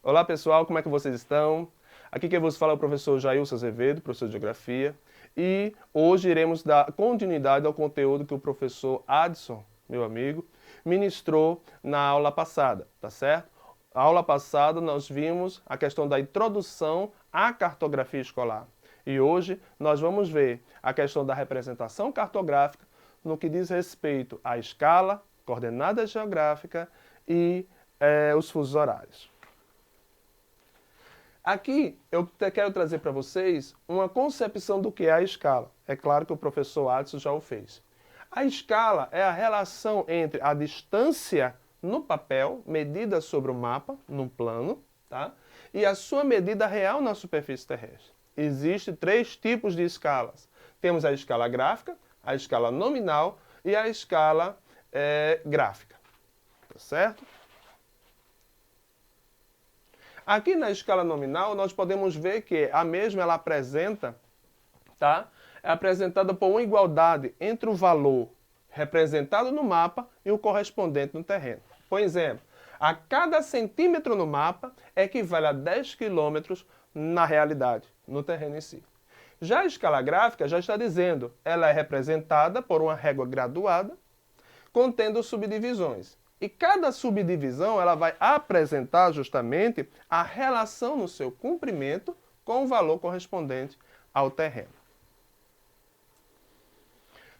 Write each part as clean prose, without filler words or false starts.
Olá pessoal, como é que vocês estão? Aqui quem vos fala é o professor Jailson Azevedo, professor de Geografia, e hoje iremos dar continuidade ao conteúdo que o professor Adson, meu amigo, ministrou na aula passada, tá certo? Na aula passada nós vimos a questão da introdução à cartografia escolar. E hoje nós vamos ver a questão da representação cartográfica no que diz respeito à escala, coordenada geográfica e os fusos horários. Aqui eu quero trazer para vocês uma concepção do que é a escala. É claro que o professor Adson já o fez. A escala é a relação entre a distância no papel, medida sobre o mapa, num plano, tá? E a sua medida real na superfície terrestre. Existem três tipos de escalas. Temos a escala gráfica, a escala nominal e a escala gráfica. Tá certo? Aqui na escala nominal, nós podemos ver que a mesma ela apresenta, tá? É apresentada por uma igualdade entre o valor representado no mapa e o correspondente no terreno. Por exemplo, a cada centímetro no mapa equivale a 10 quilômetros na realidade, no terreno em si. Já a escala gráfica já está dizendo, ela é representada por uma régua graduada, contendo subdivisões. E cada subdivisão ela vai apresentar justamente a relação no seu comprimento com o valor correspondente ao terreno.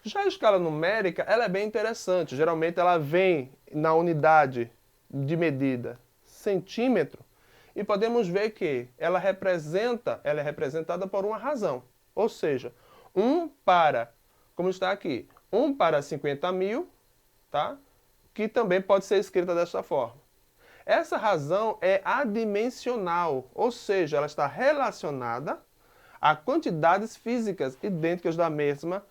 Já a escala numérica ela é bem interessante. Geralmente ela vem na unidade de medida centímetro e podemos ver que ela é representada por uma razão. Ou seja, como está aqui, 1 para 50.000, tá? Que também pode ser escrita desta forma. Essa razão é adimensional, ou seja, ela está relacionada a quantidades físicas idênticas da mesma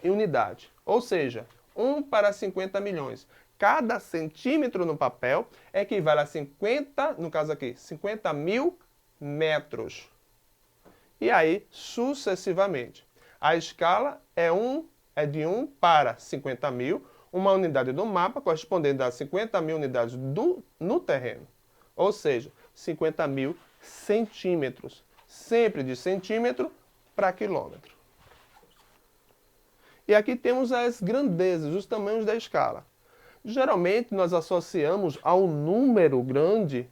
unidade. Ou seja, 1 para 50 milhões. Cada centímetro no papel equivale a 50, no caso aqui, 50.000 metros. E aí, sucessivamente. A escala é de 1 para 50.000, uma unidade do mapa correspondendo a 50.000 unidades no terreno. Ou seja, 50.000 centímetros. Sempre de centímetro para quilômetro. E aqui temos as grandezas, os tamanhos da escala. Geralmente nós associamos ao número grande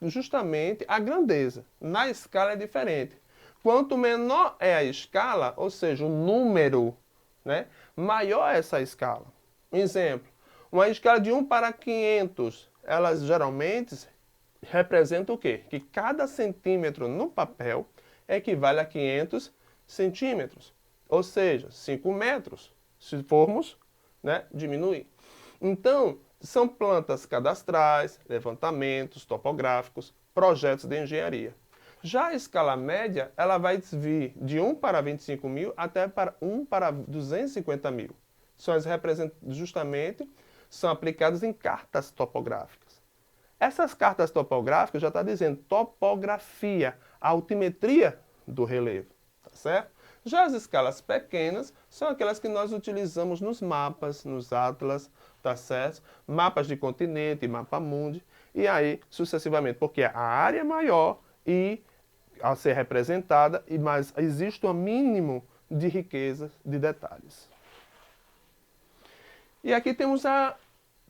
justamente a grandeza. Na escala é diferente. Quanto menor é a escala, ou seja, o número, né, maior é essa escala. Um exemplo, uma escala de 1 para 500, elas geralmente representam o quê? Que cada centímetro no papel equivale a 500 centímetros, ou seja, 5 metros, se formos, né, diminuir. Então, são plantas cadastrais, levantamentos topográficos, projetos de engenharia. Já a escala média, ela vai vir de 1 para 25.000 até para 1 para 250.000. São aplicadas em cartas topográficas. Essas cartas topográficas já está dizendo topografia, a altimetria do relevo, tá certo? Já as escalas pequenas são aquelas que nós utilizamos nos mapas, nos atlas, tá certo? Mapas de continente, mapa mundi, e aí sucessivamente, porque a área é maior e a ser representada, mas existe um mínimo de riqueza de detalhes. E aqui temos a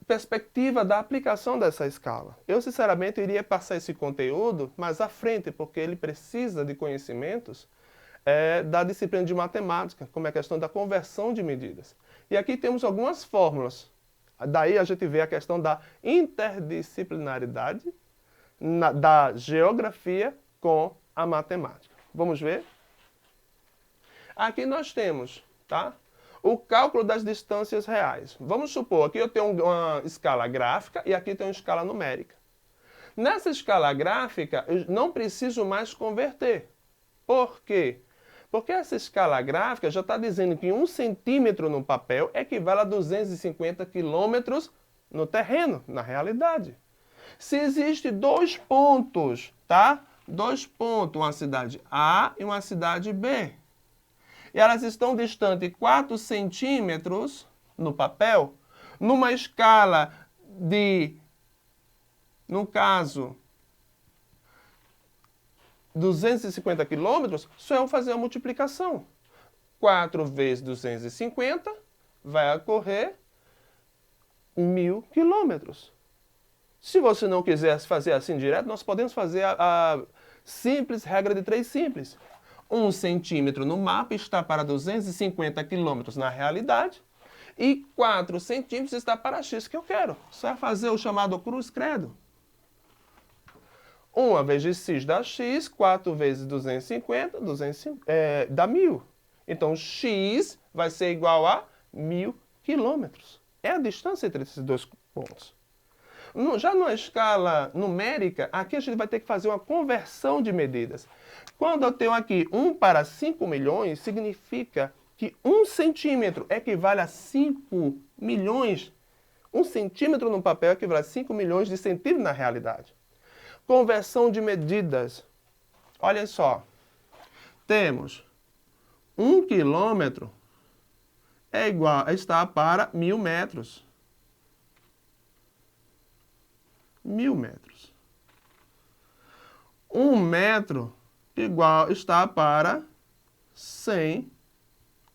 perspectiva da aplicação dessa escala. Eu, sinceramente, iria passar esse conteúdo mais à frente, porque ele precisa de conhecimentos da disciplina de matemática, como é a questão da conversão de medidas. E aqui temos algumas fórmulas. Daí a gente vê a questão da interdisciplinaridade da geografia com a matemática. Vamos ver? Aqui nós temos, tá? O cálculo das distâncias reais. Vamos supor, aqui eu tenho uma escala gráfica e aqui tem uma escala numérica. Nessa escala gráfica, eu não preciso mais converter. Por quê? Porque essa escala gráfica já está dizendo que 1 centímetro no papel equivale a 250 quilômetros no terreno, na realidade. Se existem 2 pontos, tá? 2 pontos, uma cidade A e uma cidade B. E elas estão distantes 4 centímetros no papel, numa escala de, no caso, 250 quilômetros, só eu fazer a multiplicação. 4 vezes 250 vai ocorrer 1.000 quilômetros. Se você não quiser fazer assim direto, nós podemos fazer a simples regra de 3 simples. 1 centímetro no mapa está para 250 quilômetros na realidade e 4 centímetros está para x que eu quero. Só fazer o chamado cruz-credo. 1 vezes x dá x, 4 vezes 250, dá 1.000. Então, x vai ser igual a 1.000 quilômetros. É a distância entre esses dois pontos. Já numa escala numérica, aqui a gente vai ter que fazer uma conversão de medidas. Quando eu tenho aqui 1 para 5 milhões, significa que 1 centímetro equivale a 5 milhões. 1 centímetro no papel equivale a 5 milhões de centímetros na realidade. Conversão de medidas. Olha só. Temos 1 quilômetro está para 1.000 metros. 1.000 metros. 1 metro está para 100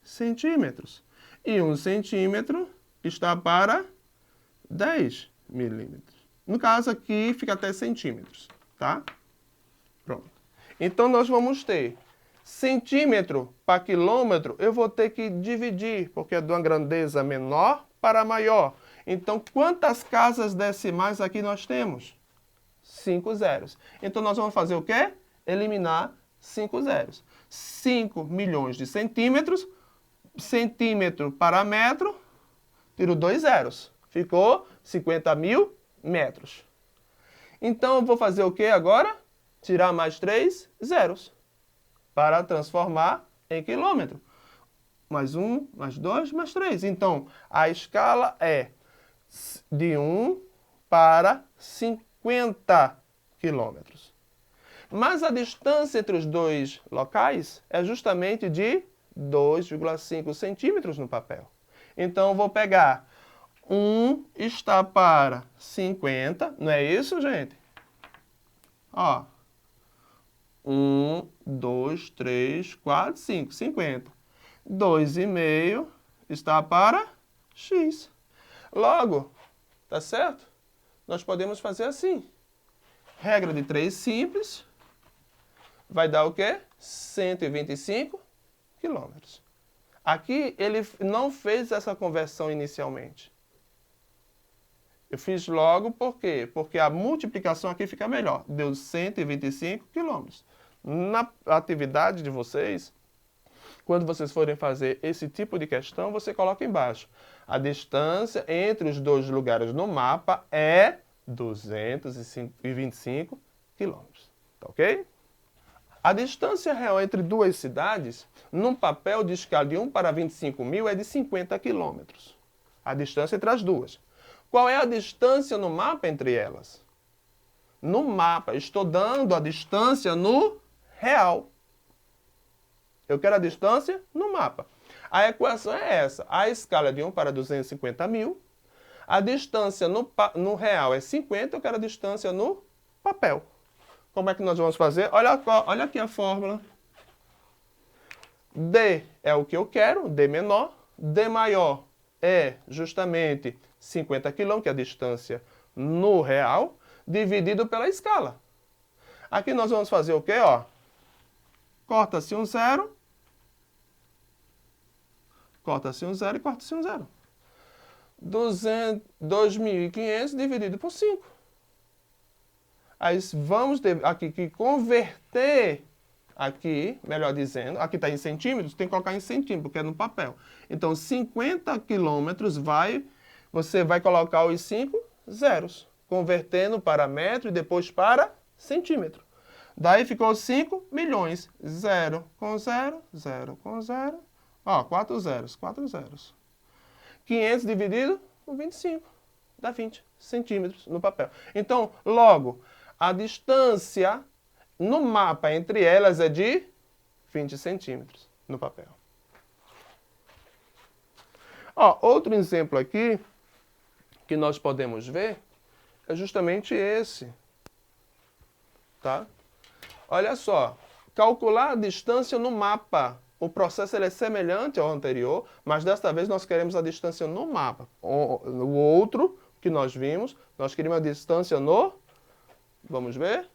centímetros. E 1 centímetro está para 10 milímetros. No caso aqui fica até centímetros, tá? Pronto. Então nós vamos ter centímetro para quilômetro, eu vou ter que dividir, porque é de uma grandeza menor para maior. Então, quantas casas decimais aqui nós temos? 5 zeros. Então, nós vamos fazer o quê? Eliminar 5 zeros. 5 milhões de centímetros, centímetro para metro, tiro 2 zeros. Ficou 50.000 metros. Então, eu vou fazer o quê agora? Tirar mais 3 zeros para transformar em quilômetro. Mais 1, mais 2, mais 3. Então, a escala é de 1 para 50 quilômetros. Mas a distância entre os dois locais é justamente de 2,5 centímetros no papel. Então, eu vou pegar 1 está para 50, não é isso, gente? Ó, 1, 2, 3, 4, 5, 50. 2,5 está para x. Logo, tá certo? Nós podemos fazer assim. Regra de 3 simples. Vai dar o quê? 125 quilômetros. Aqui ele não fez essa conversão inicialmente. Eu fiz logo por quê? Porque a multiplicação aqui fica melhor. Deu 125 quilômetros. Na atividade de vocês, quando vocês forem fazer esse tipo de questão, você coloca embaixo. A distância entre os dois lugares no mapa é 225 quilômetros. Tá ok? A distância real entre duas cidades, num papel de escala de 1 para 25.000, é de 50 quilômetros. A distância entre as duas. Qual é a distância no mapa entre elas? No mapa, estou dando a distância no real. Eu quero a distância no mapa. A equação é essa. A escala é de 1 para 250.000. A distância no real é 50. Eu quero a distância no papel. Como é que nós vamos fazer? Olha aqui a fórmula. D é o que eu quero, D menor. D maior é justamente 50 km, que é a distância no real, dividido pela escala. Aqui nós vamos fazer o quê? Ó? Corta-se um zero. Corta-se um zero e corta-se um zero. 2.500 dividido por 5. Aí vamos ter aqui que converter, aqui, melhor dizendo, aqui está em centímetros, tem que colocar em centímetros, porque é no papel. Então, 50 quilômetros você vai colocar os 5 zeros, convertendo para metro e depois para centímetro. Daí ficou 5 milhões. 0 com 0, 0 com 0. Ó, 4 zeros, 4 zeros. 500 dividido por 25. Dá 20 centímetros no papel. Então, logo, a distância no mapa entre elas é de 20 centímetros no papel. Ó, outro exemplo aqui que nós podemos ver é justamente esse. Tá? Olha só, calcular a distância no mapa. O processo ele é semelhante ao anterior, mas desta vez nós queremos a distância no mapa. O outro que nós vimos, nós queríamos a distância no, vamos ver,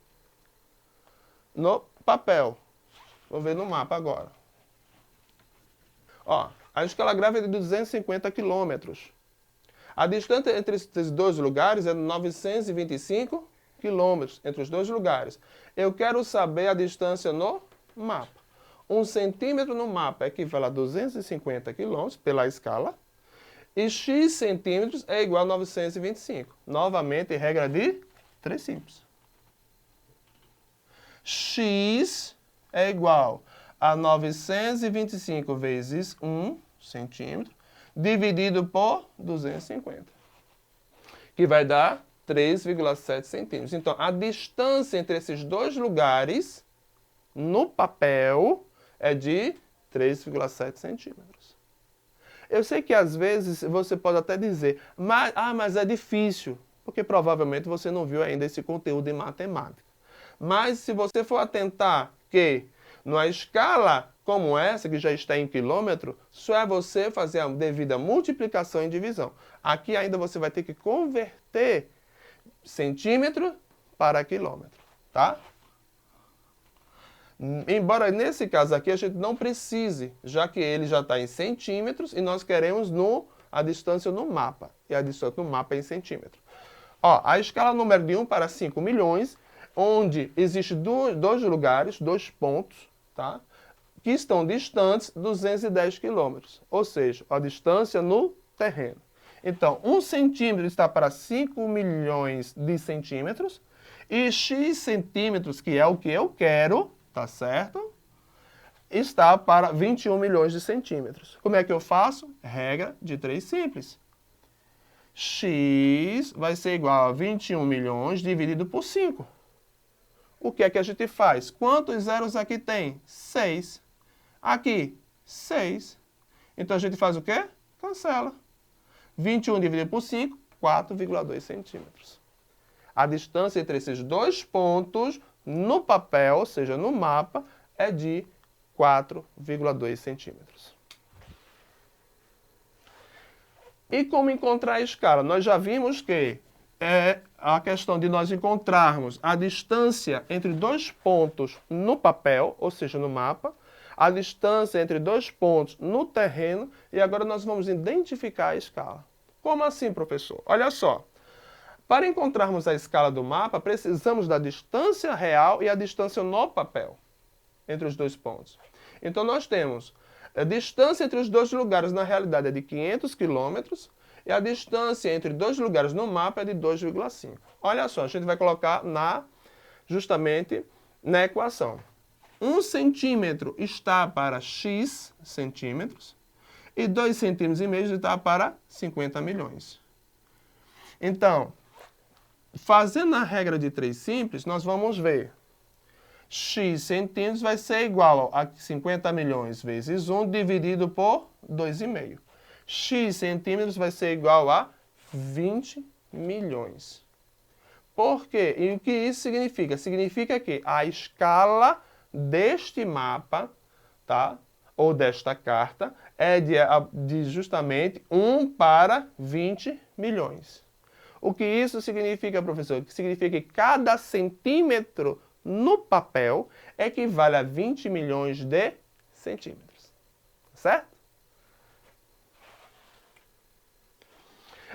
no papel. Vamos ver no mapa agora. Ó, a escala grave é de 250 quilômetros. A distância entre esses dois lugares é de 925 quilômetros entre os dois lugares. Eu quero saber a distância no mapa. 1 centímetro no mapa equivale a 250 quilômetros pela escala. E x centímetros é igual a 925. Novamente, regra de 3 simples. X é igual a 925 vezes 1 centímetro, dividido por 250, que vai dar 3,7 centímetros. Então, a distância entre esses dois lugares, no papel, é de 3,7 centímetros. Eu sei que às vezes você pode até dizer, mas é difícil, porque provavelmente você não viu ainda esse conteúdo em matemática. Mas se você for atentar que numa escala como essa, que já está em quilômetro, só é você fazer a devida multiplicação e divisão. Aqui ainda você vai ter que converter centímetro para quilômetro, tá? Embora nesse caso aqui a gente não precise, já que ele já está em centímetros e nós queremos a distância no mapa. E a distância no mapa é em centímetro. Ó, a escala número de 1 para 5 milhões, onde existem dois lugares, dois pontos, tá? Que estão distantes 210 quilômetros. Ou seja, a distância no terreno. Então, 1 centímetro está para 5 milhões de centímetros e x centímetros, que é o que eu quero, tá certo? Está para 21 milhões de centímetros. Como é que eu faço? Regra de 3 simples. X vai ser igual a 21 milhões dividido por 5. O que é que a gente faz? Quantos zeros aqui tem? 6. Aqui, 6. Então a gente faz o quê? Cancela. 21 dividido por 5, 4,2 centímetros. A distância entre esses dois pontos no papel, ou seja, no mapa, é de 4,2 centímetros. E como encontrar a escala? Nós já vimos que é a questão de nós encontrarmos a distância entre dois pontos no papel, ou seja, no mapa, a distância entre dois pontos no terreno, e agora nós vamos identificar a escala. Como assim, professor? Olha só. Para encontrarmos a escala do mapa, precisamos da distância real e a distância no papel entre os dois pontos. Então, nós temos a distância entre os dois lugares, na realidade, é de 500 quilômetros, e a distância entre dois lugares no mapa é de 2,5. Olha só, a gente vai colocar justamente na equação. 1 centímetro está para x centímetros e 2,5 centímetros está para 50 milhões. Então, fazendo a regra de 3 simples, nós vamos ver. X centímetros vai ser igual a 50 milhões vezes 1 dividido por 2,5. X centímetros vai ser igual a 20 milhões. Por quê? E o que isso significa? Significa que a escala deste mapa, tá? Ou desta carta, é de justamente 1 para 20 milhões. O que isso significa, professor? Significa que cada centímetro no papel equivale a 20 milhões de centímetros. Certo?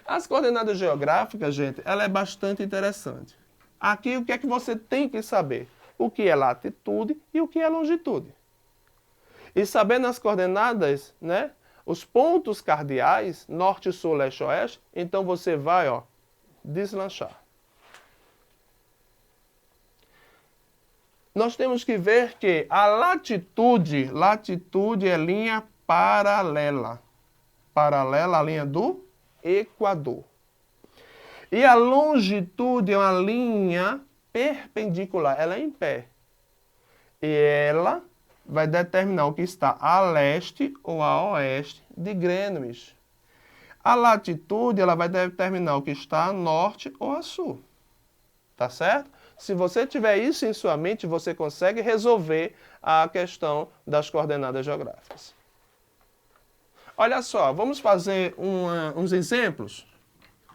As coordenadas geográficas, gente, ela é bastante interessante. Aqui, o que é que você tem que saber? O que é latitude e o que é longitude. E sabendo as coordenadas, né, os pontos cardeais, norte, sul, leste, oeste, então você vai, ó, deslanchar. Nós temos que ver que a latitude é linha paralela. Paralela à linha do Equador. E a longitude é uma linha perpendicular, ela é em pé. E ela vai determinar o que está a leste ou a oeste de Greenwich. A latitude ela vai determinar o que está a norte ou a sul. Tá certo? Se você tiver isso em sua mente, você consegue resolver a questão das coordenadas geográficas. Olha só, vamos fazer uns exemplos?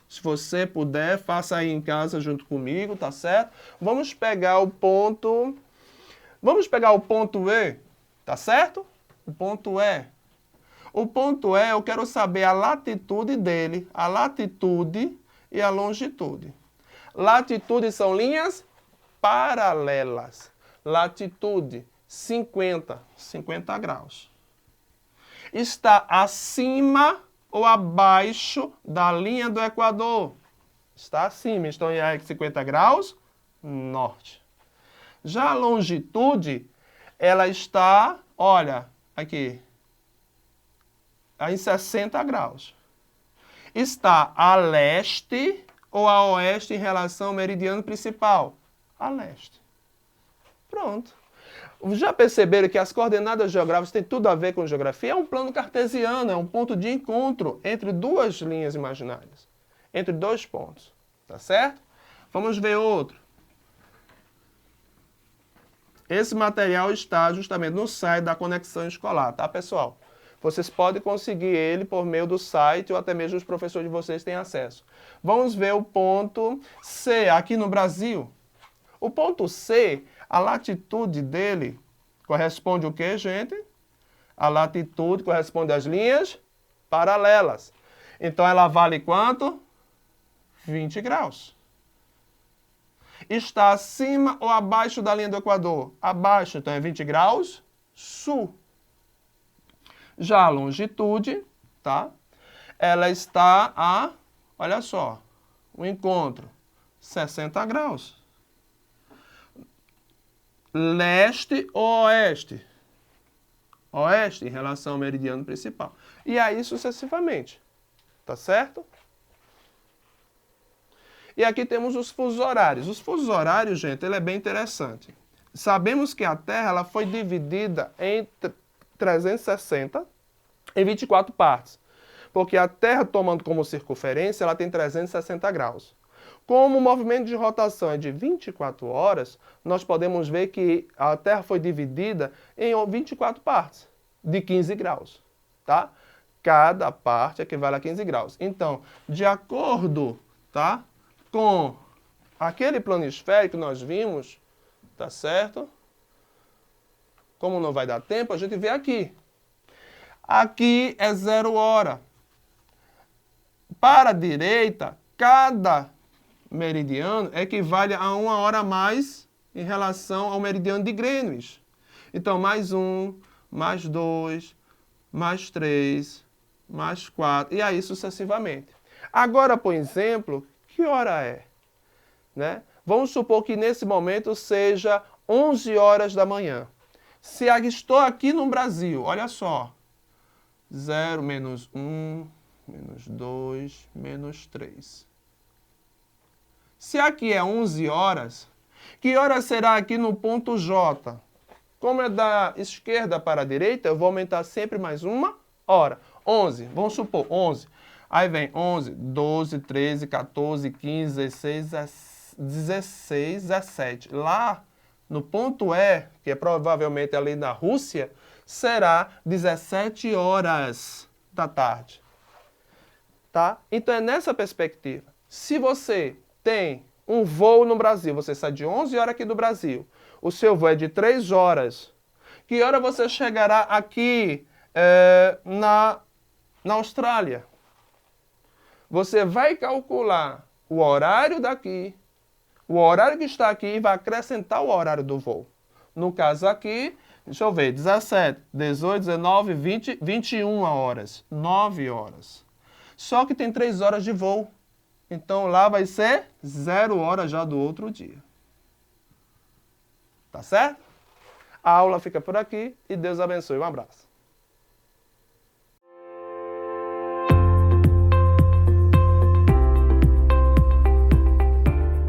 Se você puder, faça aí em casa junto comigo, tá certo? Vamos pegar o ponto E, tá certo? O ponto E. O ponto E, eu quero saber a latitude dele, a latitude e a longitude. Latitude são linhas paralelas. Latitude, 50 graus. Está acima ou abaixo da linha do Equador? Está acima, então em 50 graus, norte. Já a longitude, ela está, olha, aqui, em 60 graus. Está a leste ou a oeste em relação ao meridiano principal? A leste. Pronto. Já perceberam que as coordenadas geográficas têm tudo a ver com geografia? É um plano cartesiano, é um ponto de encontro entre duas linhas imaginárias, entre dois pontos, tá certo? Vamos ver outro. Esse material está justamente no site da Conexão Escolar, tá, pessoal? Vocês podem conseguir ele por meio do site ou até mesmo os professores de vocês têm acesso. Vamos ver o ponto C, aqui no Brasil. O ponto C, a latitude dele corresponde o quê, gente? A latitude corresponde às linhas paralelas. Então, ela vale quanto? 20 graus. Está acima ou abaixo da linha do Equador? Abaixo, então é 20 graus sul. Já a longitude, tá? Ela está a, olha só, o encontro, 60 graus. Leste ou oeste? Oeste em relação ao meridiano principal. E aí sucessivamente. Tá certo? E aqui temos os fusos horários. Os fusos horários, gente, ele é bem interessante. Sabemos que a Terra ela foi dividida em 360 em 24 partes. Porque a Terra, tomando como circunferência, ela tem 360 graus. Como o movimento de rotação é de 24 horas, nós podemos ver que a Terra foi dividida em 24 partes, de 15 graus. Tá? Cada parte equivale a 15 graus. Então, de acordo, tá, com aquele planisfério que nós vimos, tá certo? Como não vai dar tempo, a gente vê aqui. Aqui é 0 hora. Para a direita, cada meridiano equivale a 1 hora a mais em relação ao meridiano de Greenwich. Então, mais 1, mais 2, mais 3, mais 4, e aí sucessivamente. Agora, por exemplo, que hora é? Né? Vamos supor que nesse momento seja 11 horas da manhã. Se estou aqui no Brasil, olha só, 0, menos 1, menos 2, menos 3. Se aqui é 11 horas, que hora será aqui no ponto J? Como é da esquerda para a direita, eu vou aumentar sempre mais 1 hora. 11, vamos supor, 11. Aí vem 11, 12, 13, 14, 15, 16, 17. Lá no ponto E, que é provavelmente ali na Rússia, será 17 horas da tarde. Tá? Então é nessa perspectiva. Se você tem um voo no Brasil, você sai de 11 horas aqui do Brasil, o seu voo é de 3 horas, que hora você chegará aqui na Austrália? Você vai calcular o horário daqui, o horário que está aqui e vai acrescentar o horário do voo. No caso aqui, deixa eu ver, 17, 18, 19, 20, 21 horas, 9 horas. Só que tem 3 horas de voo. Então lá vai ser 0 hora já do outro dia. Tá certo? A aula fica por aqui e Deus abençoe. Um abraço.